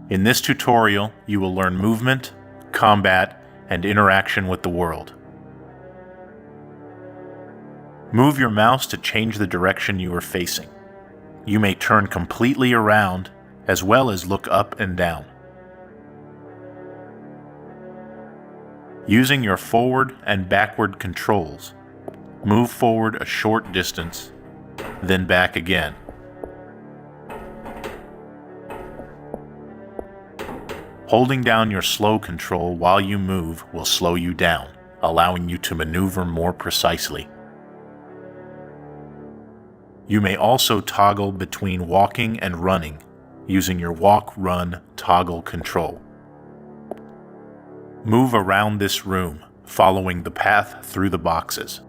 In this tutorial, you will learn movement, combat, and interaction with the world. Move your mouse to change the direction you are facing. You may turn completely around, as well as look up and down. Using your forward and backward controls, move forward a short distance, then back again. Holding down your slow control while you move will slow you down, allowing you to maneuver more precisely. You may also toggle between walking and running using your walk-run toggle control. Move around this room, following the path through the boxes.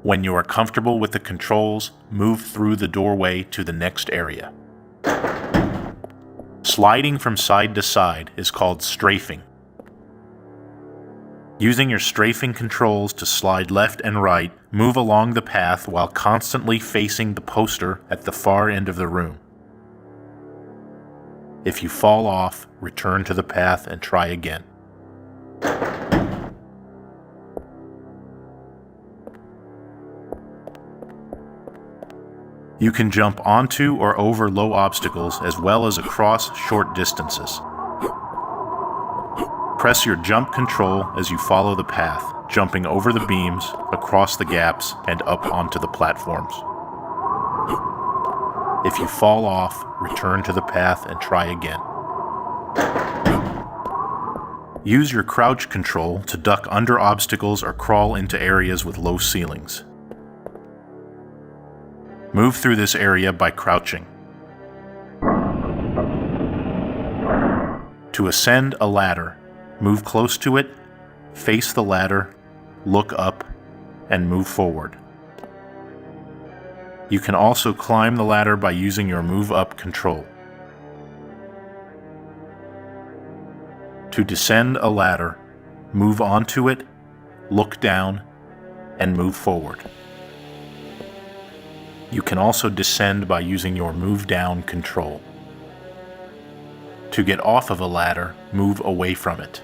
When you are comfortable with the controls, move through the doorway to the next area. Sliding from side to side is called strafing. Using your strafing controls to slide left and right, move along the path while constantly facing the poster at the far end of the room. If you fall off, return to the path and try again. You can jump onto or over low obstacles as well as across short distances. Press your jump control as you follow the path, jumping over the beams, across the gaps, and up onto the platforms. If you fall off, return to the path and try again. Use your crouch control to duck under obstacles or crawl into areas with low ceilings. Move through this area by crouching. To ascend a ladder, move close to it, face the ladder, look up, and move forward. You can also climb the ladder by using your move up control. To descend a ladder, move onto it, look down, and move forward. You can also descend by using your move down control. To get off of a ladder, move away from it.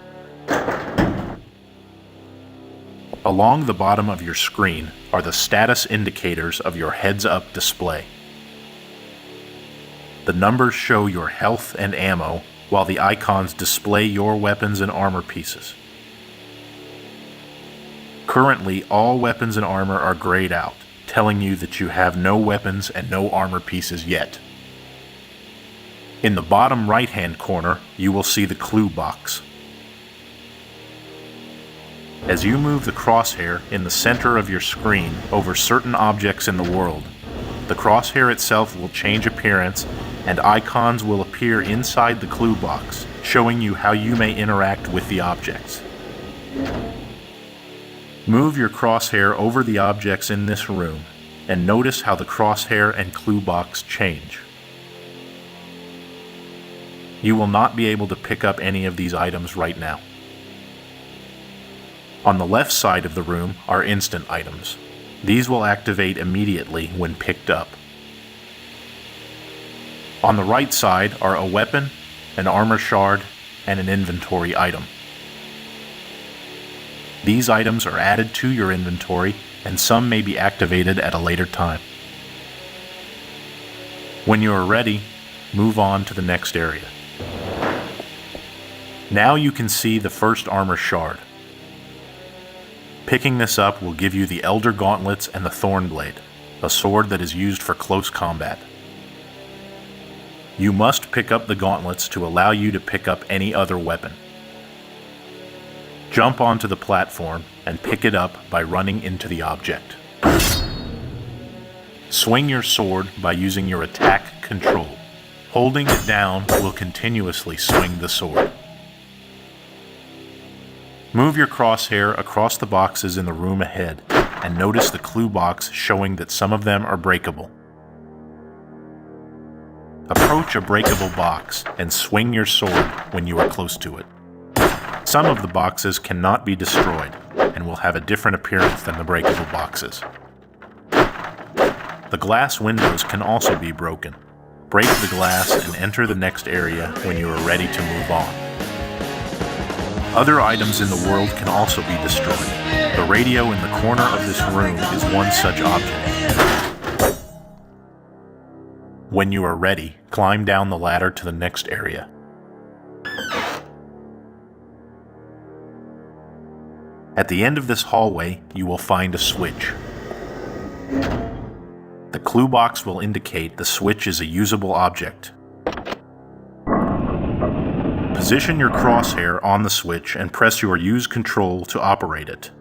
Along the bottom of your screen are the status indicators of your heads-up display. The numbers show your health and ammo, while the icons display your weapons and armor pieces. Currently, all weapons and armor are grayed out, telling you that you have no weapons and no armor pieces yet. In the bottom right-hand corner, you will see the clue box. As you move the crosshair in the center of your screen over certain objects in the world, the crosshair itself will change appearance and icons will appear inside the clue box, showing you how you may interact with the objects. Move your crosshair over the objects in this room and notice how the crosshair and clue box change. You will not be able to pick up any of these items right now. On the left side of the room are instant items. These will activate immediately when picked up. On the right side are a weapon, an armor shard, and an inventory item. These items are added to your inventory, and some may be activated at a later time. When you are ready, move on to the next area. Now you can see the first armor shard. Picking this up will give you the Elder Gauntlets and the Thornblade, a sword that is used for close combat. You must pick up the gauntlets to allow you to pick up any other weapon. Jump onto the platform and pick it up by running into the object. Swing your sword by using your attack control. Holding it down will continuously swing the sword. Move your crosshair across the boxes in the room ahead and notice the clue box showing that some of them are breakable. Approach a breakable box and swing your sword when you are close to it. Some of the boxes cannot be destroyed and will have a different appearance than the breakable boxes. The glass windows can also be broken. Break the glass and enter the next area when you are ready to move on. Other items in the world can also be destroyed. The radio in the corner of this room is one such object. When you are ready, climb down the ladder to the next area. At the end of this hallway, you will find a switch. The clue box will indicate the switch is a usable object. Position your crosshair on the switch and press your use control to operate it.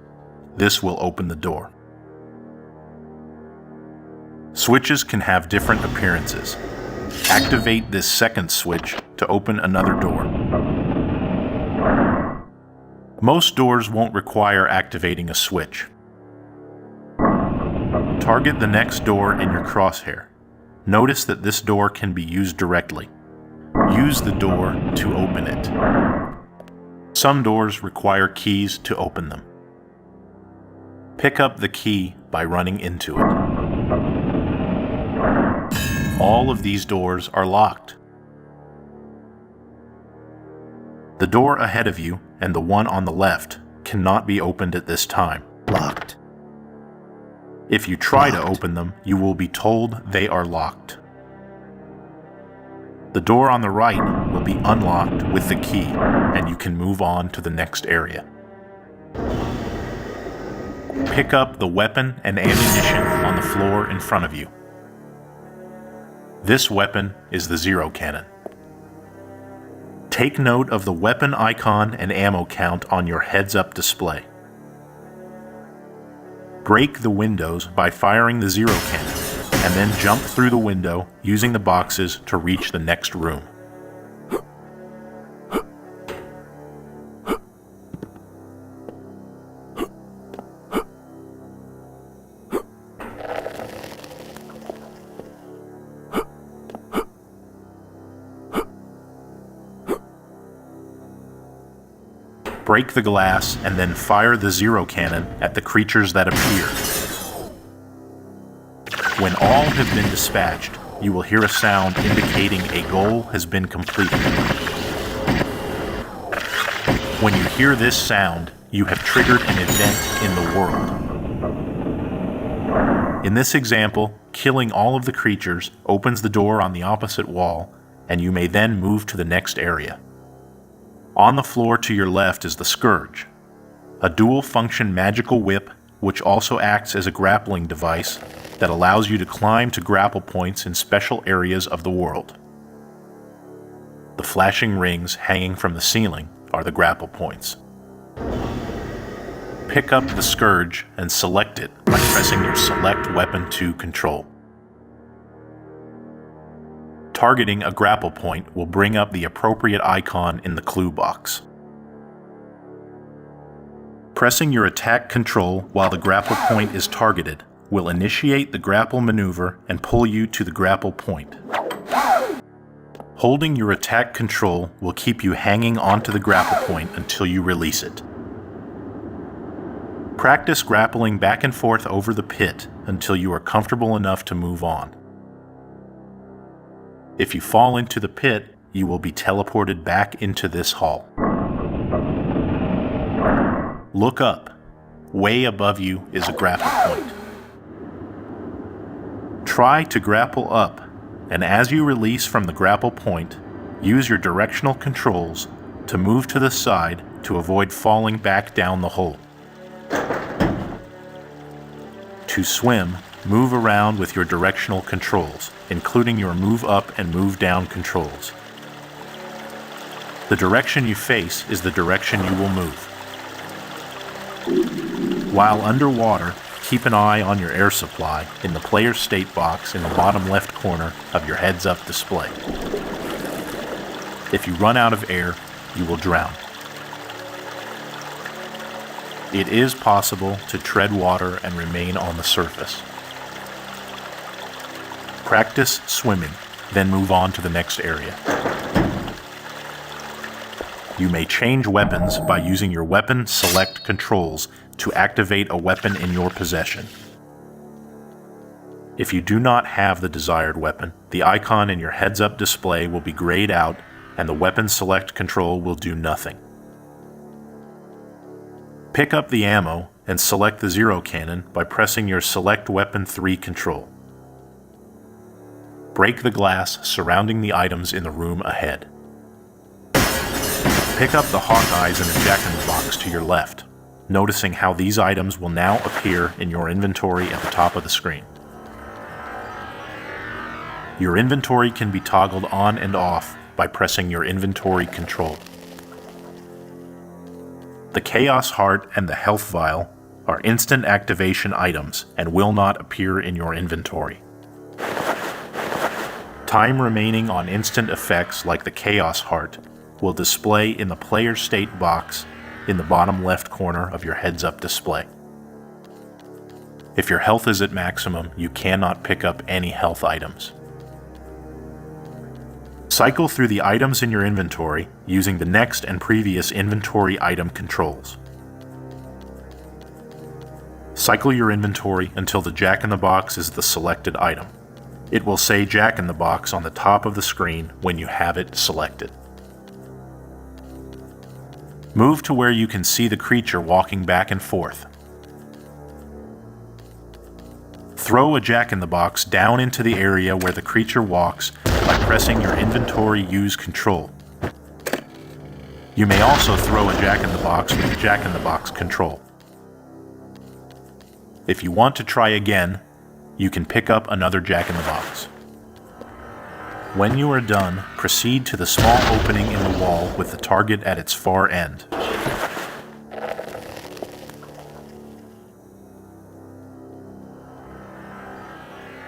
This will open the door. Switches can have different appearances. Activate this second switch to open another door. Most doors won't require activating a switch. Target the next door in your crosshair. Notice that this door can be used directly. Use the door to open it. Some doors require keys to open them. Pick up the key by running into it. All of these doors are locked. The door ahead of you and the one on the left cannot be opened at this time. Locked. If you try to open them, you will be told they are locked. The door on the right will be unlocked with the key, and you can move on to the next area. Pick up the weapon and ammunition on the floor in front of you. This weapon is the Zero Cannon. Take note of the weapon icon and ammo count on your heads-up display. Break the windows by firing the Zero Cannon, and then jump through the window using the boxes to reach the next room. Break the glass and then fire the Zero Cannon at the creatures that appear. When all have been dispatched, you will hear a sound indicating a goal has been completed. When you hear this sound, you have triggered an event in the world. In this example, killing all of the creatures opens the door on the opposite wall, and you may then move to the next area. On the floor to your left is the Scourge, a dual-function magical whip which also acts as a grappling device that allows you to climb to grapple points in special areas of the world. The flashing rings hanging from the ceiling are the grapple points. Pick up the Scourge and select it by pressing your Select Weapon 2 control. Targeting a grapple point will bring up the appropriate icon in the clue box. Pressing your attack control while the grapple point is targeted will initiate the grapple maneuver and pull you to the grapple point. Holding your attack control will keep you hanging onto the grapple point until you release it. Practice grappling back and forth over the pit until you are comfortable enough to move on. If you fall into the pit, you will be teleported back into this hall. Look up. Way above you is a grapple point. Try to grapple up, and as you release from the grapple point, use your directional controls to move to the side to avoid falling back down the hole. To swim, move around with your directional controls, including your move up and move down controls. The direction you face is the direction you will move. While underwater, keep an eye on your air supply in the player's state box in the bottom left corner of your heads-up display. If you run out of air, you will drown. It is possible to tread water and remain on the surface. Practice swimming, then move on to the next area. You may change weapons by using your weapon select controls to activate a weapon in your possession. If you do not have the desired weapon, the icon in your heads-up display will be grayed out and the weapon select control will do nothing. Pick up the ammo and select the zero cannon by pressing your Select Weapon 3 control. Break the glass surrounding the items in the room ahead. Pick up the Hawkeyes in the Jack-in-the-Box to your left, noticing how these items will now appear in your inventory at the top of the screen. Your inventory can be toggled on and off by pressing your inventory control. The Chaos Heart and the Health Vial are instant activation items and will not appear in your inventory. Time remaining on instant effects like the Chaos Heart will display in the player state box in the bottom left corner of your heads-up display. If your health is at maximum, you cannot pick up any health items. Cycle through the items in your inventory using the next and previous inventory item controls. Cycle your inventory until the Jack-in-the-Box is the selected item. It will say Jack-in-the-Box on the top of the screen when you have it selected. Move to where you can see the creature walking back and forth. Throw a Jack-in-the-Box down into the area where the creature walks by pressing your inventory use control. You may also throw a Jack-in-the-Box with the Jack-in-the-Box control. If you want to try again, you can pick up another Jack-in-the-Box. When you are done, proceed to the small opening in the wall with the target at its far end.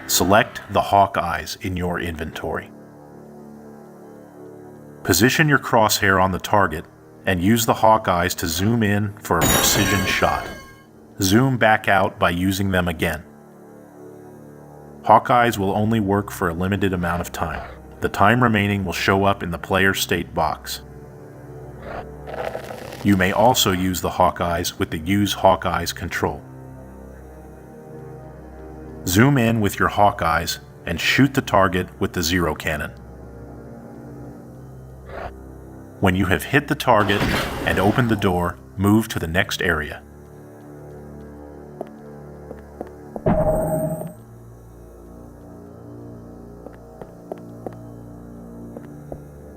Select the Hawkeyes in your inventory. Position your crosshair on the target and use the Hawkeyes to zoom in for a precision shot. Zoom back out by using them again. Hawkeyes will only work for a limited amount of time. The time remaining will show up in the player state box. You may also use the Hawkeyes with the Use Hawkeyes control. Zoom in with your Hawkeyes and shoot the target with the zero cannon. When you have hit the target and opened the door, move to the next area.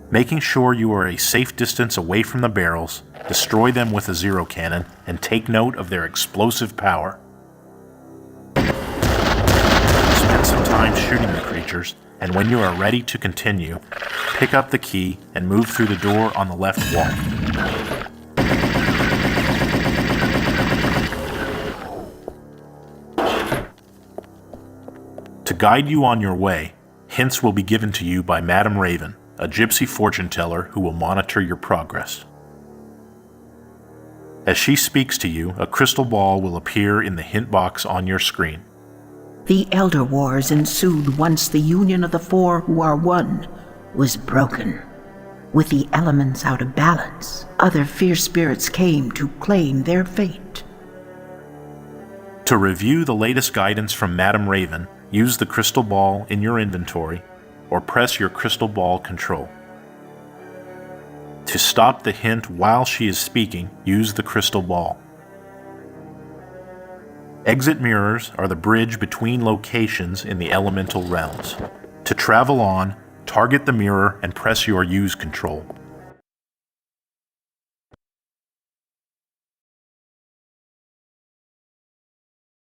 Making sure you are a safe distance away from the barrels, destroy them with a zero cannon and take note of their explosive power. Spend some time shooting the creatures, and when you are ready to continue, pick up the key and move through the door on the left wall. To guide you on your way, hints will be given to you by Madame Raven, a gypsy fortune teller who will monitor your progress. As she speaks to you, a crystal ball will appear in the hint box on your screen. The Elder Wars ensued once the union of the four who are one was broken. With the elements out of balance, other fierce spirits came to claim their fate. To review the latest guidance from Madame Raven, use the crystal ball in your inventory or press your crystal ball control. To stop the hint while she is speaking, use the crystal ball. Exit mirrors are the bridge between locations in the elemental realms. To travel on, target the mirror and press your use control.